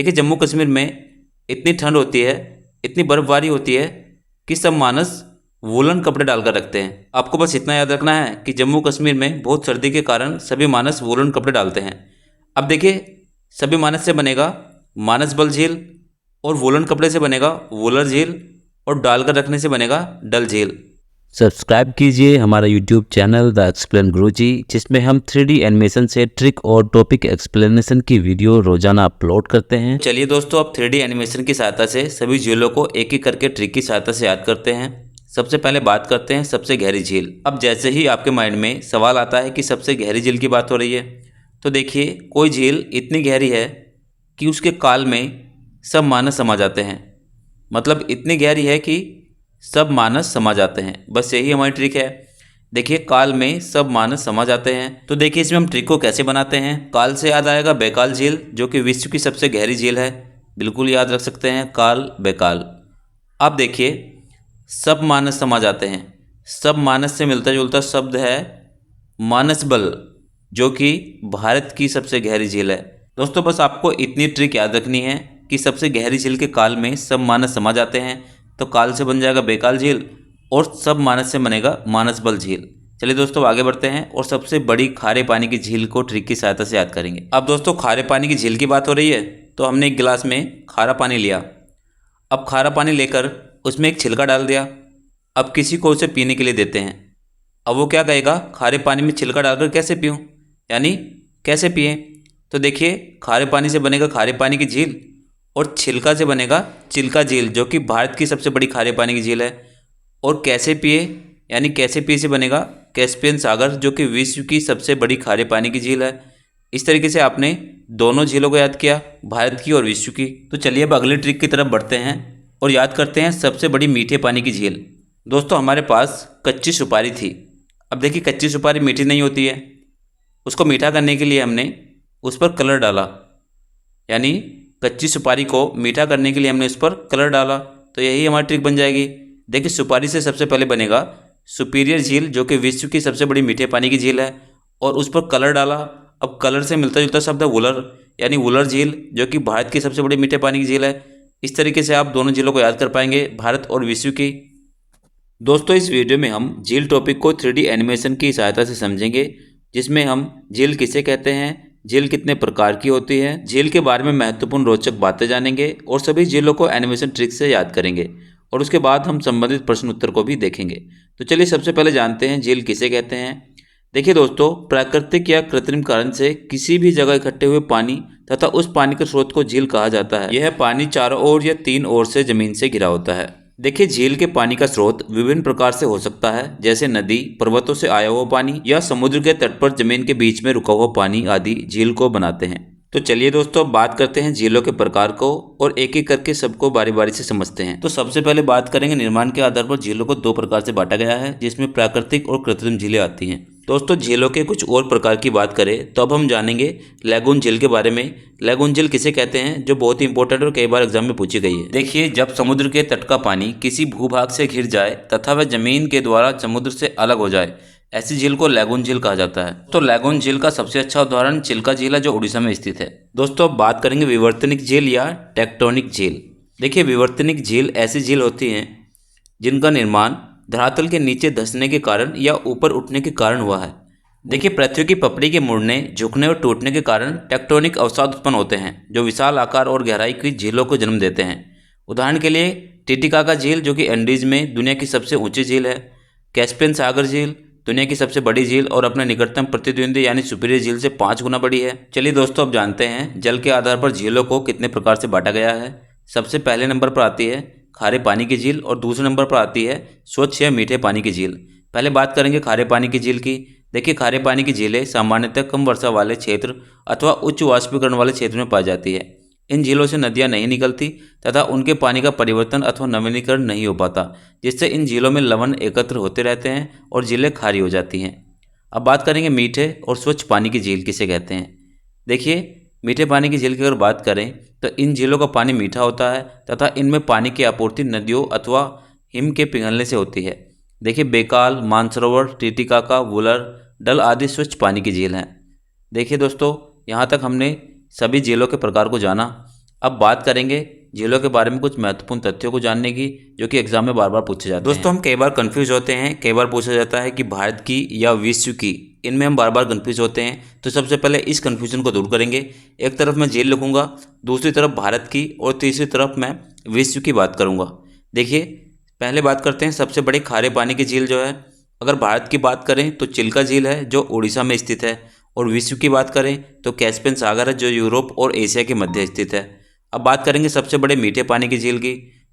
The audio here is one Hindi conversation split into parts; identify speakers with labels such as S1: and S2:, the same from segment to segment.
S1: देखिए जम्मू कश्मीर में इतनी ठंड होती है, इतनी बर्फबारी होती है कि सब मानस वूलन कपड़े डालकर रखते हैं। आपको बस इतना याद रखना है कि जम्मू कश्मीर में बहुत सर्दी के कारण सभी मानस वूलन कपड़े डालते हैं। अब देखिए सभी मानस से बनेगा मानस बल झील, और वूलन कपड़े से बनेगा वूलर झील, और डालकर रखने से बनेगा डल झील।
S2: सब्सक्राइब कीजिए हमारा यूट्यूब चैनल द एक्सप्लेन गुरुजी, जिसमें हम 3D एनिमेशन से ट्रिक और टॉपिक एक्सप्लेनेशन की वीडियो रोजाना अपलोड करते हैं।
S1: चलिए दोस्तों, अब 3D एनिमेशन की सहायता से सभी झीलों को एक एक करके ट्रिक की सहायता से याद करते हैं। सबसे पहले बात करते हैं सबसे गहरी झील। अब जैसे ही आपके माइंड में सवाल आता है कि सबसे गहरी झील की बात हो रही है, तो देखिए कोई झील इतनी गहरी है कि उसके काल में सब मानस समा जाते हैं। मतलब इतनी गहरी है कि सब मानस समा जाते हैं। बस यही हमारी ट्रिक है। देखिए काल में सब मानस समा जाते हैं। तो देखिए इसमें हम ट्रिक को कैसे बनाते हैं। काल से याद आएगा बैकाल झील, जो कि विश्व की सबसे गहरी झील है। बिल्कुल याद रख सकते हैं, काल बैकाल। अब देखिए सब मानस समा जाते हैं। सब मानस से मिलता जुलता शब्द है मानसबल, जो कि भारत की सबसे गहरी झील है। दोस्तों बस आपको इतनी ट्रिक याद रखनी है कि सबसे गहरी झील के काल में सब मानस समा जाते हैं, तो काल से बन जाएगा बैकाल झील, और सब मानस से बनेगा मानसबल झील। चलिए दोस्तों आगे बढ़ते हैं और सबसे बड़ी खारे पानी की झील को ट्रिक की सहायता से याद करेंगे। अब दोस्तों खारे पानी की झील की बात हो रही है, तो हमने एक गिलास में खारा पानी लिया। अब खारा पानी लेकर उसमें एक छिलका डाल दिया। अब किसी को उसे पीने के लिए देते हैं। अब वो क्या कहेगा, खारे पानी में छिलका डालकर कैसे पीऊँ, यानी कैसे पिए। तो देखिए खारे पानी से बनेगा खारे पानी की झील, और छिलका से बनेगा चिल्का झील, जो कि भारत की सबसे बड़ी खारे पानी की झील है। और कैसे पिए, यानी कैसे पिए से बनेगा कैस्पियन सागर, जो कि विश्व की सबसे बड़ी खारे पानी की झील है। इस तरीके से आपने दोनों झीलों को याद किया, भारत की और विश्व की। तो चलिए अब अगले ट्रिक की तरफ बढ़ते हैं और याद करते हैं सबसे बड़ी मीठे पानी की झील। दोस्तों हमारे पास कच्ची सुपारी थी। अब देखिए कच्ची सुपारी मीठी नहीं होती है। उसको मीठा करने के लिए हमने उस पर कलर डाला, यानी कच्ची सुपारी को मीठा करने के लिए हमने उस पर कलर डाला। तो यही हमारी ट्रिक बन जाएगी। देखिए सुपारी से सबसे पहले बनेगा सुपीरियर झील, जो कि विश्व की सबसे बड़ी मीठे पानी की झील है, और उस पर कलर डाला। अब कलर से मिलता जुलता शब्द है वुलर, यानी वुलर झील, जो कि भारत की सबसे बड़ी मीठे पानी की झील है। इस तरीके से आप दोनों झीलों को याद कर पाएंगे, भारत और विश्व की। दोस्तों इस वीडियो में हम झील टॉपिक को 3D एनिमेशन की सहायता से समझेंगे, जिसमें हम झील किसे कहते हैं, झील कितने प्रकार की होती है, झील के बारे में महत्वपूर्ण रोचक बातें जानेंगे, और सभी झीलों को एनिमेशन ट्रिक से याद करेंगे। और उसके बाद हम संबंधित प्रश्न उत्तर को भी देखेंगे। तो चलिए सबसे पहले जानते हैं झील किसे कहते हैं। देखिए दोस्तों, प्राकृतिक या कृत्रिम कारण से किसी भी जगह इकट्ठे हुए पानी तथा उस पानी के स्रोत को झील कहा जाता है। यह पानी चारों ओर या तीन ओर से जमीन से घिरा होता है। देखिए झील के पानी का स्रोत विभिन्न प्रकार से हो सकता है, जैसे नदी, पर्वतों से आया हुआ पानी, या समुद्र के तट पर जमीन के बीच में रुका हुआ पानी आदि झील को बनाते हैं। तो चलिए दोस्तों बात करते हैं झीलों के प्रकार को, और एक एक करके सबको बारी बारी से समझते हैं। तो सबसे पहले बात करेंगे निर्माण के आधार पर झीलों को दो प्रकार से बांटा गया है, जिसमें प्राकृतिक और कृत्रिम झीलें आती हैं। दोस्तों झीलों के कुछ और प्रकार की बात करें तो अब हम जानेंगे लैगून झील के बारे में। लैगून झील किसे कहते हैं, जो बहुत ही इंपॉर्टेंट और कई बार एग्जाम में पूछी गई है। देखिए जब समुद्र के तट का पानी किसी भूभाग से घिर जाए तथा वह जमीन के द्वारा समुद्र से अलग हो जाए, ऐसी झील को लैगून झील कहा जाता है। तो लैगून झील का सबसे अच्छा उदाहरण चिल्का झील है, जो उड़ीसा में स्थित है। दोस्तों अब बात करेंगे विवर्तनिक झील या टेक्टोनिक झील। देखिए विवर्तनिक झील ऐसी झील होती हैं जिनका निर्माण धरातल के नीचे धंसने के कारण या ऊपर उठने के कारण हुआ है। देखिए पृथ्वी की पपड़ी के मुड़ने, झुकने और टूटने के कारण टेक्टोनिक अवसाद उत्पन्न होते हैं, जो विशाल आकार और गहराई की झीलों को जन्म देते हैं। उदाहरण के लिए टिटिकाका झील, जो कि एंडीज में दुनिया की सबसे ऊंची झील है। कैस्पियन सागर झील दुनिया की सबसे बड़ी झील और अपने निकटतम प्रतिद्वंदी यानी सुपीरियर झील से 5 गुना बड़ी है। चलिए दोस्तों अब जानते हैं जल के आधार पर झीलों को कितने प्रकार से बांटा गया है। सबसे पहले नंबर पर आती है खारे पानी की झील, और दूसरे नंबर पर आती है स्वच्छ या मीठे पानी की झील। पहले बात करेंगे खारे पानी की झील की। देखिए खारे पानी की झीलें सामान्यतः कम वर्षा वाले क्षेत्र अथवा उच्च वाष्पीकरण वाले क्षेत्र में पाई जाती है। इन झीलों से नदियां नहीं निकलती तथा उनके पानी का परिवर्तन अथवा नवीनीकरण नहीं हो पाता, जिससे इन झीलों में लवण एकत्र होते रहते हैं और झीलें खारी हो जाती हैं। अब बात करेंगे मीठे और स्वच्छ पानी की झील किसे कहते हैं। देखिए मीठे पानी की झील की अगर बात करें तो इन झीलों का पानी मीठा होता है तथा इनमें पानी की आपूर्ति नदियों अथवा हिम के पिघलने से होती है। देखिए बैकाल, मानसरोवर, टिटिकाका, वुलर, डल आदि स्वच्छ पानी की झील हैं। देखिए दोस्तों यहाँ तक हमने सभी झीलों के प्रकार को जाना। अब बात करेंगे झीलों के बारे में कुछ महत्वपूर्ण तथ्यों को जानने की, जो कि एग्जाम में बार बार पूछे जाते हैं। दोस्तों, हम कई बार कंफ्यूज होते हैं, कई बार पूछा जाता है कि भारत की या विश्व की, इनमें हम बार बार कंफ्यूज होते हैं। तो सबसे पहले इस कंफ्यूजन को दूर करेंगे। एक तरफ मैं झील लिखूंगा, दूसरी तरफ भारत की, और तीसरी तरफ मैं विश्व की बात करूंगा। देखिए, पहले बात करते हैं सबसे बड़ी खारे पानी की झील जो है। अगर भारत की बात करें तो चिल्का झील है, जो उड़ीसा में स्थित है। और विश्व की बात करें तो कैस्पियन सागर है, जो यूरोप और एशिया के मध्य स्थित है। अब बात करेंगे सबसे बड़े मीठे पानी की झील की,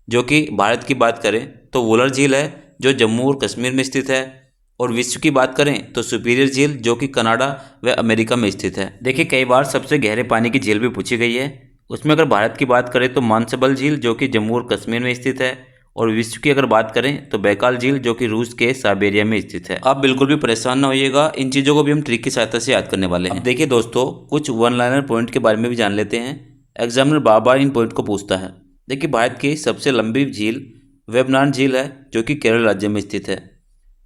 S1: जो कि भारत की बात करें तो वुलर झील है, जो जम्मू और कश्मीर में स्थित है। और विश्व की बात करें तो सुपीरियर झील, जो कि कनाडा व अमेरिका में स्थित है। देखिए, कई बार सबसे गहरे पानी की झील भी पूछी गई है। उसमें अगर भारत की बात करें तो मानसबल झील, जो कि जम्मू और कश्मीर में स्थित है। और विश्व की अगर बात करें तो बैकाल झील, जो कि रूस के साइबेरिया में स्थित है। आप बिल्कुल भी परेशान ना होइएगा, इन चीज़ों को भी हम ट्रिक की सहायता से याद करने वाले हैं। अब देखिए दोस्तों, कुछ वन लाइनर पॉइंट के बारे में भी जान लेते हैं। एग्जामिनर बार बार इन पॉइंट को पूछता है। देखिए, भारत की सबसे लंबी झील वेबनाड झील है, जो कि केरल राज्य में स्थित है।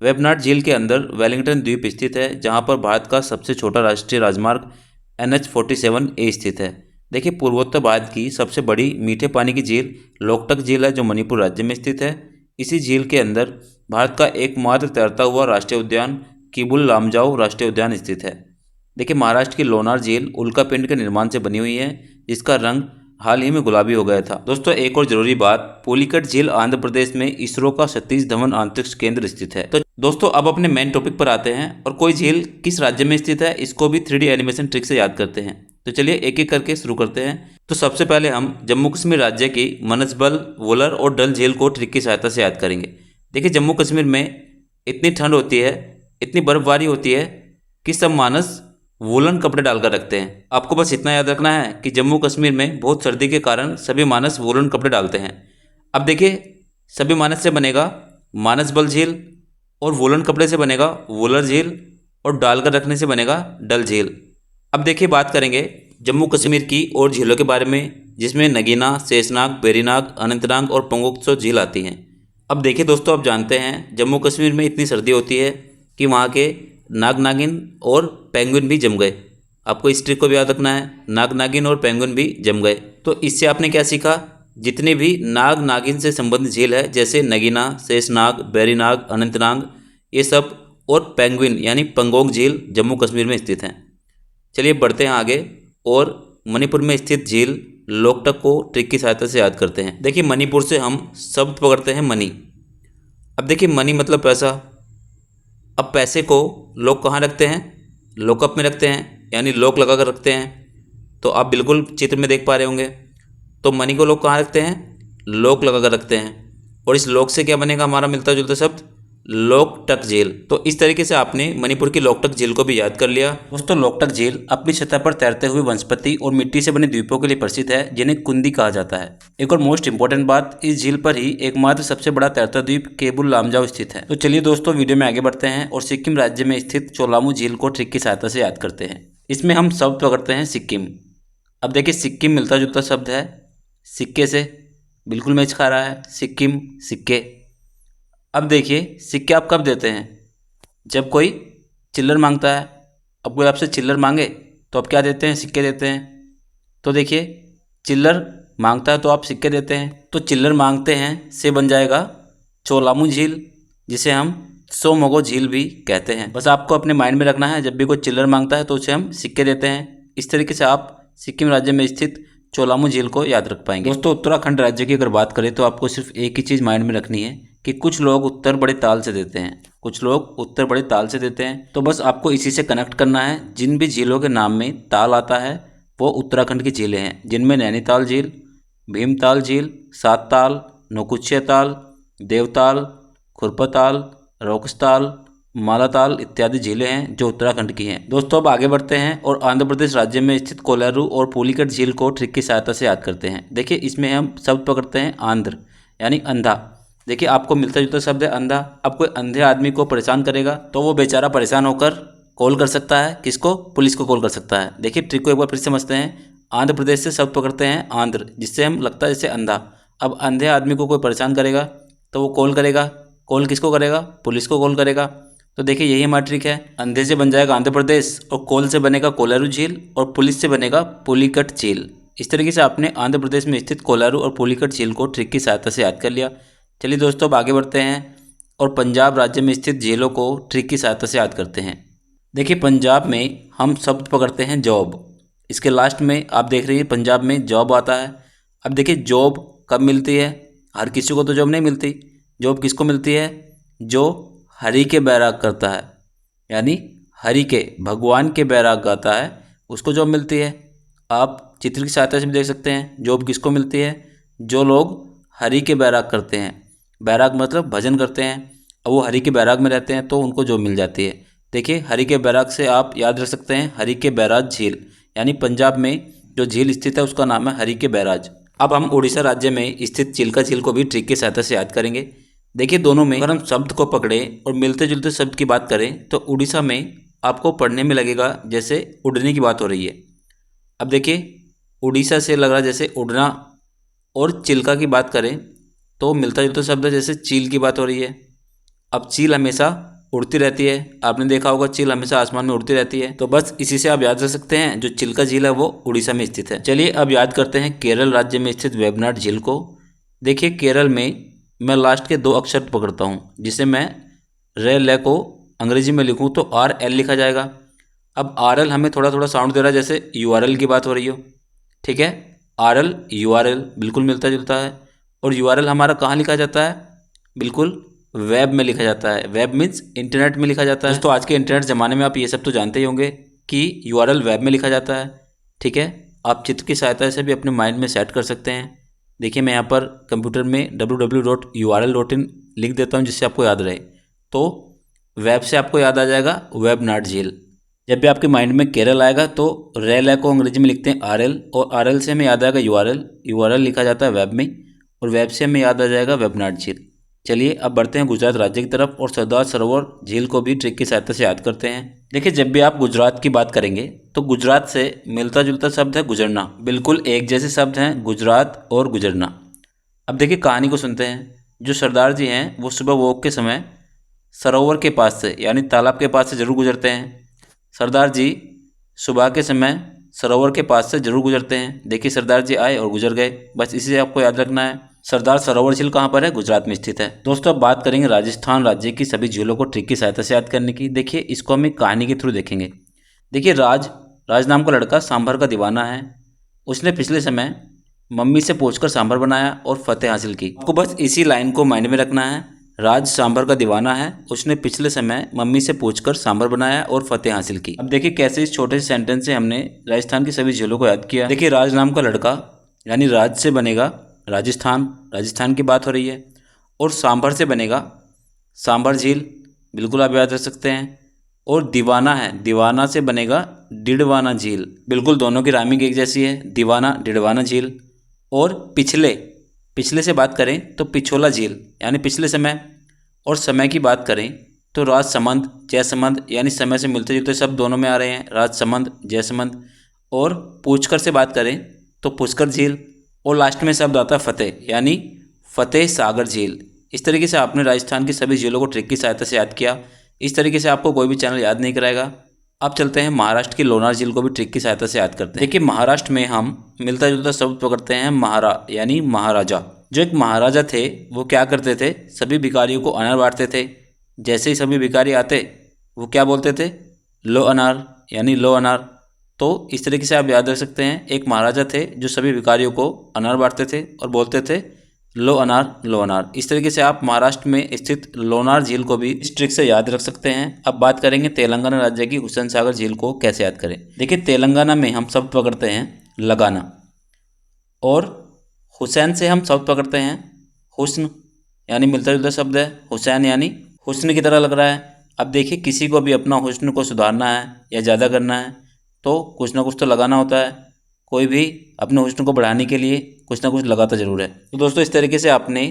S1: वेबनाड झील के अंदर वेलिंगटन द्वीप स्थित है, जहां पर भारत का सबसे छोटा राष्ट्रीय राजमार्ग NH-47A स्थित है। देखिए, पूर्वोत्तर भारत की सबसे बड़ी मीठे पानी की झील लोकटक झील है, जो मणिपुर राज्य में स्थित है। इसी झील के अंदर भारत का एकमात्र तैरता हुआ राष्ट्रीय उद्यान किबुल लामजाओ राष्ट्रीय उद्यान स्थित है। देखिए, महाराष्ट्र की लोनार झील उल्का पिंड के निर्माण से बनी हुई है, जिसका रंग हाल ही में गुलाबी हो गया था। दोस्तों, एक और जरूरी बात, पुलिकट झील आंध्र प्रदेश में इसरो का सतीश धवन अंतरिक्ष केंद्र स्थित है। तो दोस्तों, अब अपने मेन टॉपिक पर आते हैं और कोई झील किस राज्य में स्थित है, इसको भी 3D एनिमेशन ट्रिक से याद करते हैं। तो चलिए एक एक करके शुरू करते हैं। तो सबसे पहले हम जम्मू कश्मीर राज्य की मनसबल, वुलर और डल झील को ट्रिक की सहायता से याद करेंगे। देखिए, जम्मू कश्मीर में इतनी ठंड होती है, इतनी बर्फबारी होती है कि सब मानस वूलन कपड़े डालकर रखते हैं। आपको बस इतना याद रखना है कि जम्मू कश्मीर में बहुत सर्दी के कारण सभी मानस वूलन कपड़े डालते हैं। अब देखिए, सभी मानस से बनेगा मानसबल झील, और वूलन कपड़े से बनेगा वुलर झील, और डालकर रखने से बनेगा डल झील। अब देखिए, बात करेंगे जम्मू कश्मीर की और झीलों के बारे में, जिसमें नगीना, शेषनाग, वेरीनाग, अनंतनाग और पंगोत्सव झील आती हैं। अब देखिए दोस्तों, आप जानते हैं जम्मू कश्मीर में इतनी सर्दी होती है कि वहाँ के नाग नागिन और पेंगुइन भी जम गए। आपको इस ट्रिक को भी याद रखना है, नाग नागिन और पेंगुइन भी जम गए। तो इससे आपने क्या सीखा, जितने भी नाग नागिन से संबंधित झील है, जैसे नगीना, शेषनाग, बेरीनाग, अनंतनाग, ये सब, और पेंगुइन यानी पंगोंग झील जम्मू कश्मीर में स्थित हैं। चलिए बढ़ते हैं आगे और मणिपुर में स्थित झील लोकटक को ट्रिक की सहायता से याद करते हैं। देखिए, मणिपुर से हम शब्द पकड़ते हैं मनी। अब देखिए, मनी मतलब पैसा। अब पैसे को लोग कहाँ रखते हैं, लॉकअप में रखते हैं, यानी लॉक लगा कर रखते हैं। तो आप बिल्कुल चित्र में देख पा रहे होंगे। तो मनी को लोग कहाँ रखते हैं, लॉक लगा कर रखते हैं। और इस लॉक से क्या बनेगा, हमारा मिलता जुलता शब्द लोकटक झील। तो इस तरीके से आपने मणिपुर की लोकटक झील को भी याद कर लिया। दोस्तों, लोकटक झील अपनी सतह पर तैरते हुए वनस्पति और मिट्टी से बने द्वीपों के लिए प्रसिद्ध है, जिन्हें कुंदी कहा जाता है। एक और मोस्ट इंपॉर्टेंट बात, इस झील पर ही एकमात्र सबसे बड़ा तैरता द्वीप केबुल लामजाओ स्थित है। तो चलिए दोस्तों, वीडियो में आगे बढ़ते हैं और सिक्किम राज्य में स्थित चोलामू झील को ट्रिक की सहायता से याद करते हैं। इसमें हम शब्द पकड़ते हैं सिक्किम। अब देखिए, सिक्किम मिलता जुलता शब्द है सिक्के से, बिल्कुल मैच खा रहा है, सिक्किम, सिक्के। अब देखिए, सिक्के आप कब देते हैं, जब कोई चिल्लर मांगता है। अब कोई आपसे चिल्लर मांगे तो आप क्या देते हैं, सिक्के देते हैं। तो देखिए, चिल्लर मांगता है तो आप सिक्के देते हैं। तो चिल्लर मांगते हैं से बन जाएगा चोलामू झील, जिसे हम सोमोगो झील भी कहते हैं। बस आपको अपने माइंड में रखना है, जब भी कोई चिल्लर मांगता है तो उसे हम सिक्के देते हैं। इस तरीके से आप सिक्किम राज्य में स्थित चोलामू झील को याद रख पाएंगे। दोस्तों, उत्तराखंड राज्य की अगर बात करें तो आपको सिर्फ एक ही चीज़ माइंड में रखनी है कि कुछ लोग उत्तर बड़े ताल से देते हैं, कुछ लोग उत्तर बड़े ताल से देते हैं। तो बस आपको इसी से कनेक्ट करना है। जिन भी झीलों के नाम में ताल आता है वो उत्तराखंड की झीलें हैं, जिनमें नैनीताल झील, भीमताल झील, सात ताल, नौकुचिया ताल, देवताल, खुरपताल, रोकसताल, मालाताल इत्यादि झीलें हैं जो उत्तराखंड की हैं। दोस्तों, अब आगे बढ़ते हैं और आंध्र प्रदेश राज्य में स्थित कोलारू और पुलिकट झील को ट्रिक की सहायता से याद करते हैं। देखिए, इसमें हम शब्द पकड़ते हैं आंध्र यानी अंधा। देखिए, आपको मिलता जुलता शब्द है अंधा। अब कोई अंधे आदमी को परेशान करेगा तो वो बेचारा परेशान होकर कॉल कर सकता है, किसको, पुलिस को कॉल कर सकता है। देखिए, ट्रिक को एक बार फिर समझते हैं। आंध्र प्रदेश से शब्द पकड़ते हैं आंध्र, जिससे हम लगता है जैसे अंधा। अब अंधे आदमी को कोई परेशान करेगा तो वो कॉल करेगा। कॉल किसको करेगा, पुलिस को कॉल करेगा। तो देखिए, यही हमारा ट्रिक है। अंधे से बन जाएगा आंध्र प्रदेश, और कॉल से बनेगा कोलारू झील, और पुलिस से बनेगा पुलिकट झील। इस तरीके से आपने आंध्र प्रदेश में स्थित कोलारू और पुलिकट झील को ट्रिक की सहायता से याद कर लिया। चलिए दोस्तों अब आगे बढ़ते हैं और पंजाब राज्य में स्थित झीलों को ट्रिक की सहायता से याद करते हैं। देखिए पंजाब में हम शब्द पकड़ते हैं जॉब, इसके लास्ट में आप देख रही हैं पंजाब में जॉब आता है। अब देखिए जॉब कब मिलती है, हर किसी को तो जॉब नहीं मिलती। जॉब किसको मिलती है, जो हरि के बैराग करता है, यानी हरि के भगवान के बैराग गाता है उसको जॉब मिलती है। आप चित्र की सहायता से भी देख सकते हैं जॉब किसको मिलती है, जो लोग हरि के बैराग करते हैं। बैराग मतलब भजन करते हैं, अब वो हरि के बैराग में रहते हैं तो उनको जॉब मिल जाती है। देखिए हरि के बैराग से आप याद रख सकते हैं हरि के बैराज झील, यानी पंजाब में जो झील स्थित है उसका नाम है हरि के बैराज। अब हम उड़ीसा राज्य में स्थित चिल्का झील को भी ट्रिक की सहायता से याद करेंगे। देखिए दोनों में अगर हम शब्द को पकड़े और मिलते जुलते शब्द की बात करें तो उड़ीसा में आपको पढ़ने में लगेगा जैसे उड़ने की बात हो रही है। अब देखिए उड़ीसा से लग रहा है जैसे उड़ना, और चिल्का की बात करें तो मिलता जुलता शब्द है जैसे चील की बात हो रही है। अब चील हमेशा उड़ती रहती है, आपने देखा होगा चील हमेशा आसमान में उड़ती रहती है, तो बस इसी से आप याद रख सकते हैं जो चिल्का झील है वो उड़ीसा में स्थित है। चलिए अब याद करते हैं केरल राज्य में स्थित वेबनाड झील को। देखिए केरल में मैं लास्ट के 2 अक्षर पकड़ता हूँ, जिसे मैं रे ले को अंग्रेजी में लिखूँ तो RL लिखा जाएगा। अब RL हमें थोड़ा थोड़ा साउंड दे रहा है जैसे URL की बात हो रही हो, ठीक है। RL URL बिल्कुल मिलता जुलता है, और URL हमारा कहाँ लिखा जाता है, बिल्कुल वेब में लिखा जाता है। वेब मीन्स इंटरनेट में लिखा जाता है। दोस्तों आज के इंटरनेट ज़माने में आप ये सब तो जानते ही होंगे कि URL वेब में लिखा जाता है, ठीक है। आप चित्र की सहायता से भी अपने माइंड में सेट कर सकते हैं। देखिए मैं यहाँ पर कंप्यूटर में www.url.in लिख देता हूँ जिससे आपको याद रहे, तो वेब से आपको याद आ जाएगा वेबनाड झील। जब भी आपके माइंड में केरल आएगा तो रेल को अंग्रेजी में लिखते हैं RL, और RL से हमें याद आएगा URL लिखा जाता है वेब में, और वेब से हमें याद आ जाएगा वेबनाड झील। चलिए अब बढ़ते हैं गुजरात राज्य की तरफ और सरदार सरोवर झील को भी ट्रिक की सहायता से याद करते हैं। देखिए जब भी आप गुजरात की बात करेंगे तो गुजरात से मिलता जुलता शब्द है गुजरना, बिल्कुल एक जैसे शब्द हैं गुजरात और गुजरना। अब देखिए कहानी को सुनते हैं। जो सरदार जी हैं वो सुबह वॉक के समय सरोवर के पास से यानी तालाब के पास से जरूर गुजरते हैं। सरदार जी सुबह के समय सरोवर के पास से जरूर गुजरते हैं। देखिए सरदार जी आए और गुजर गए, बस इसी से आपको याद रखना है। सरदार सरोवर झील कहाँ पर है, गुजरात में स्थित है। दोस्तों अब बात करेंगे राजस्थान राज्य की सभी झीलों को ट्रिक की सहायता से याद करने की। देखिए इसको हम एक कहानी के थ्रू देखेंगे। देखिए राज नाम का लड़का सांभर का दीवाना है। उसने पिछले समय मम्मी से पूछकर सांभर बनाया और फतेह हासिल की। आपको बस इसी लाइन को माइंड में रखना है। राज सांभर का दीवाना है, उसने पिछले समय मम्मी से पूछकर सांभर बनाया और फतेह हासिल की। अब देखिए कैसे इस छोटे से सेंटेंस से हमने राजस्थान की सभी झीलों को याद किया। देखिए राज नाम का लड़का यानी राज से बनेगा राजस्थान की बात हो रही है, और सांभर से बनेगा सांभर झील, बिल्कुल आप याद रख सकते हैं। और दीवाना है, दीवाना से बनेगा डिडवाना झील, बिल्कुल दोनों की राइमिंग एक जैसी है, दीवाना डिडवाना झील। और पिछले से बात करें तो पिछोला झील यानी पिछले समय, और समय की बात करें तो राजसमंद जयसमंद, यानी समय से मिलते जुलते शब्द दोनों में आ रहे हैं, राजसमंद जयसमंद। और पुष्कर से बात करें तो पुष्कर झील, और लास्ट में शब्द आता है फतेह यानी फतेह सागर झील। इस तरीके से आपने राजस्थान की सभी झीलों को ट्रिक की सहायता से याद किया। इस तरीके से आपको कोई भी चैनल याद नहीं कराएगा। अब चलते हैं महाराष्ट्र की लोनार झील को भी ट्रिक की सहायता से याद करते हैं। देखिए महाराष्ट्र में हम मिलता जुलता शब्द पकड़ते हैं महारा यानी महाराजा। जो एक महाराजा थे वो क्या करते थे, सभी भिखारियों को अनार बांटते थे। जैसे ही सभी भिखारी आते वो क्या बोलते थे, लो अनार यानी लो अनार। तो इस तरीके से आप याद रख सकते हैं, एक महाराजा थे जो सभी भिखारियों को अनार बांटते थे और बोलते थे लो अनार लो अनार। इस तरीके से आप महाराष्ट्र में स्थित लोनार झील को भी इस ट्रिक से याद रख सकते हैं। अब बात करेंगे तेलंगाना राज्य की हुसैन सागर झील को कैसे याद करें। देखिए तेलंगाना में हम शब्द पकड़ते हैं लगाना, और हुसैन से हम शब्द पकड़ते हैं हुस्न, यानी मिलता जुलता शब्द है, हुसैन यानी हुस्न की तरह लग रहा है। अब देखिए किसी को भी अपना हुस्न को सुधारना है या ज़्यादा करना है तो कुछ ना कुछ तो लगाना होता है। कोई भी अपने हुस्न को बढ़ाने के लिए कुछ ना कुछ लगाता जरूर है। तो दोस्तों इस तरीके से आपने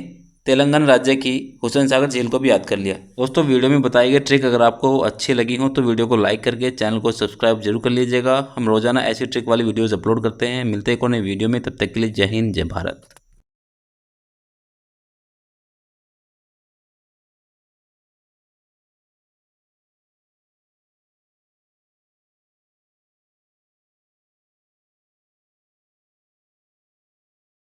S1: तेलंगाना राज्य की हुसैन सागर झील को भी याद कर लिया। दोस्तों वीडियो में बताई गई ट्रिक अगर आपको अच्छी लगी हो तो वीडियो को लाइक करके चैनल को सब्सक्राइब जरूर कर लीजिएगा। हम रोजाना ऐसी ट्रिक वाली वीडियोज़ अपलोड करते हैं। मिलते हैं कोई नई वीडियो में, तब तक के लिए जय हिंद जय भारत।